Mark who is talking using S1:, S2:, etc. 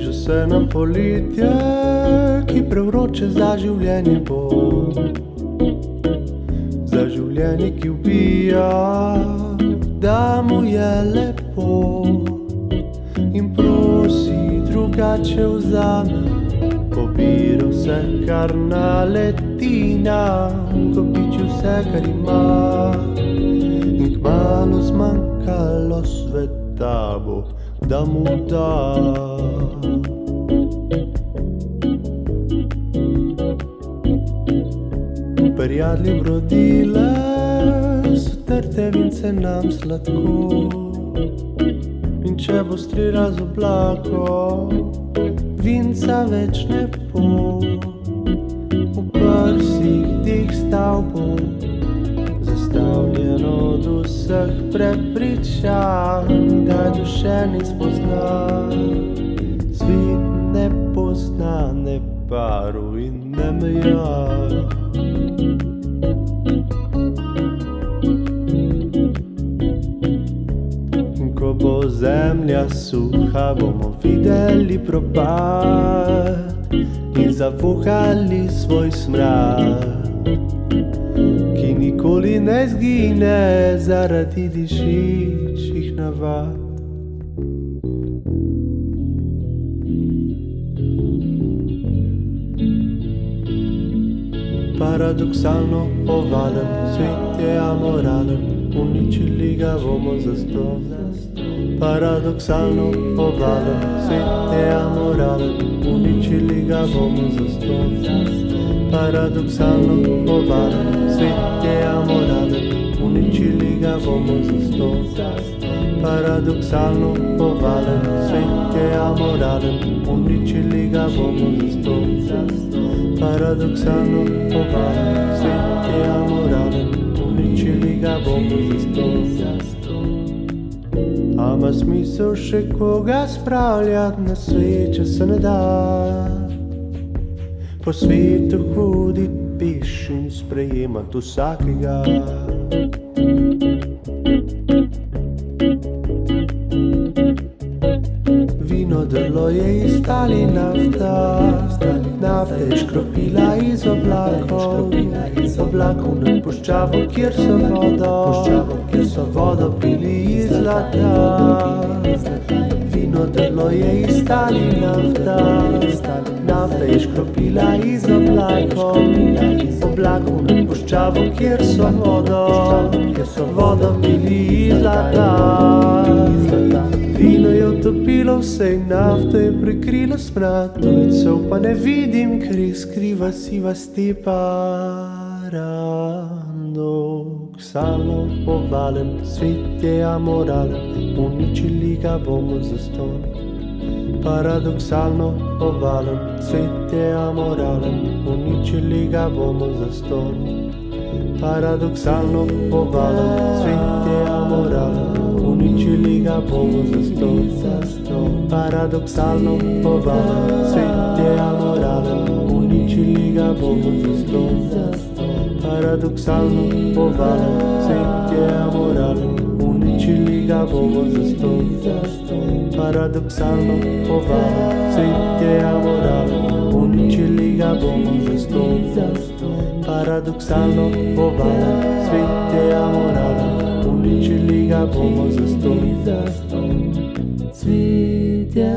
S1: Bliža se nam poletje, ki prevroče za življenje bo. Za življenje, ki ubija, da mu je lepo. In prosi drugače vzame, pobira vse, kar naleti nam, kopiči vse, kar ima. In kmalu zmanjkalo sveta bo, da mu da. Prijatelji brodile so trte vince nam sladko. In če bo strela z oblakov, vinca več ne bo. V prsih dih stavbo, zastavljeno od vseh prepričanj, da duše ne spozna. Svet ne pozna ne paru in ne meja. Ko bo zemlja suha, bomo videli propad in zavohali svoj smrad, ki nikoli ne zgine zaradi dišečih navad. Paradoksalno ovalen, svet je amoralen, uničili ga bomo zastonj. Paradoksalno ovalen, svet je amoralen, uničili ga bomo zastonj. Paradoksalno ovalen, svet je amoralen, uničili ga bomo zastonj. Paradoksalno ovalen, svet je amoralen, uničili ga bomo zastonj. Paradoksalno ovalen, svet je amoralen, uničili ga bomo zastonj. A ima smisel še koga spravljati na svet, če se ne da? Po svetu hodit peš in sprejemat vsakega. Vino drlo je iz stali nafta, nafta je škropila iz oblakov, oblakov nad puščavo, kjer so vodo pili iz zlata. Vino drlo je iz stali nafta, nafta je škropila iz oblakov, oblakov nad puščavo, kjer so vodo pili iz zlata. Vino je utopilo vse in nafta je prekrila smrad, tujcev pa ne vidim, ker jih skriva siva stepa. Paradoksalno ovalen, svet je amoralen, uničili ga bomo zastonj. Paradoksalno ovalen, svet je amoralen, uničili ga bomo zastonj. Paradoksalno ovalen, svet je amoralen, uničili ga bomo zastonj. Paradoksalno ovalen, svet je amoralen, uničili ga bomo zastonj. Paradoksalno ovalen, svet je amoralen, uničili ga bomo zastonj. Paradoksalno ovalen, svet je amoralen, uničili ga bomo zastonj. Paradoksalno ovalen, svet je amoralen, uničili ga bomo zastonj. Cvet je